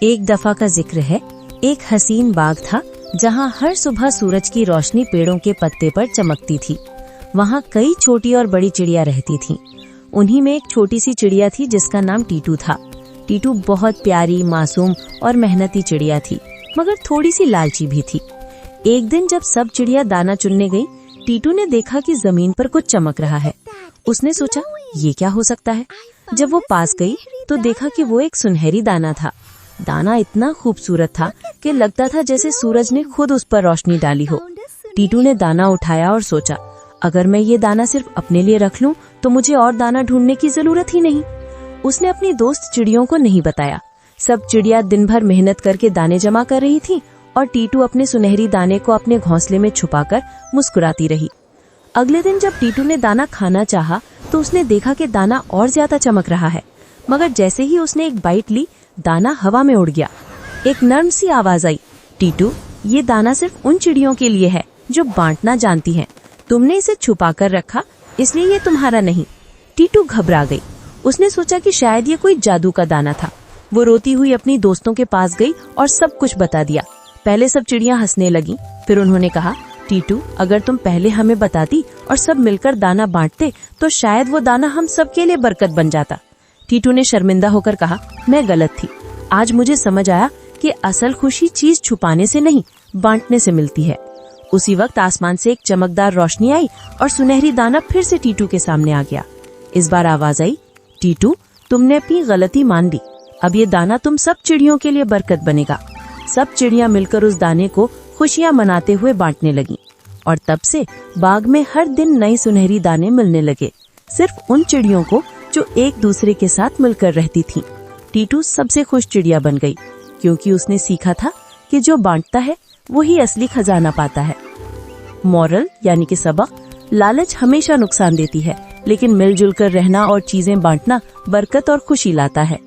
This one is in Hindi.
एक दफा का जिक्र है। एक हसीन बाग था जहाँ हर सुबह सूरज की रोशनी पेड़ों के पत्ते पर चमकती थी। वहाँ कई छोटी और बड़ी चिड़िया रहती थीं। उन्हीं में एक छोटी सी चिड़िया थी जिसका नाम टीटू था। टीटू बहुत प्यारी, मासूम और मेहनती चिड़िया थी, मगर थोड़ी सी लालची भी थी। एक दिन जब सब चिड़िया दाना चुनने गई, टीटू ने देखा कि जमीन पर कुछ चमक रहा है। उसने सोचा, ये क्या हो सकता है। जब वो पास गई तो देखा कि वो एक सुनहरी दाना था। दाना इतना खूबसूरत था कि लगता था जैसे सूरज ने खुद उस पर रोशनी डाली हो। टीटू ने दाना उठाया और सोचा, अगर मैं ये दाना सिर्फ अपने लिए रख लूं तो मुझे और दाना ढूंढने की जरूरत ही नहीं। उसने अपनी दोस्त चिड़ियों को नहीं बताया। सब चिड़िया दिन भर मेहनत करके दाने जमा कर रही थी और टीटू अपने सुनहरी दाने को अपने घोंसले में छुपाकर मुस्कुराती रही। अगले दिन जब टीटू ने दाना खाना चाहा तो उसने देखा कि दाना और ज्यादा चमक रहा है, मगर जैसे ही उसने एक बाइट ली, दाना हवा में उड़ गया। एक नर्म सी आवाज आई, टीटू, ये दाना सिर्फ उन चिड़ियों के लिए है जो बांटना जानती हैं। तुमने इसे छुपा कर रखा, इसलिए ये तुम्हारा नहीं। टीटू घबरा गई। उसने सोचा कि शायद ये कोई जादू का दाना था। वो रोती हुई अपनी दोस्तों के पास गई और सब कुछ बता दिया। पहले सब चिड़ियां हंसने लगीं, फिर उन्होंने कहा, टीटू, अगर तुम पहले हमें बताती और सब मिलकर दाना बांटते तो शायद वो दाना हम सबके लिए बरकत बन जाता। टीटू ने शर्मिंदा होकर कहा, मैं गलत थी। आज मुझे समझ आया कि असल खुशी चीज छुपाने से नहीं, बांटने से मिलती है। उसी वक्त आसमान से एक चमकदार रोशनी आई और सुनहरी दाना फिर से टीटू के सामने आ गया। इस बार आवाज आई, टीटू, तुमने अपनी गलती मान ली। अब ये दाना तुम सब चिड़ियों के लिए बरकत बनेगा। सब चिड़ियां मिलकर उस दाने को खुशियां मनाते हुए बांटने लगीं और तब से बाग में हर दिन नए सुनहरी दाने मिलने लगे, सिर्फ उन चिड़ियों को जो एक दूसरे के साथ मिलकर रहती थीं। टीटू सबसे खुश चिड़िया बन गई, क्योंकि उसने सीखा था कि जो बांटता है वही असली खजाना पाता है। मॉरल यानी कि सबक, लालच हमेशा नुकसान देती है, लेकिन मिलजुल कर रहना और चीजें बांटना बरकत और खुशी लाता है।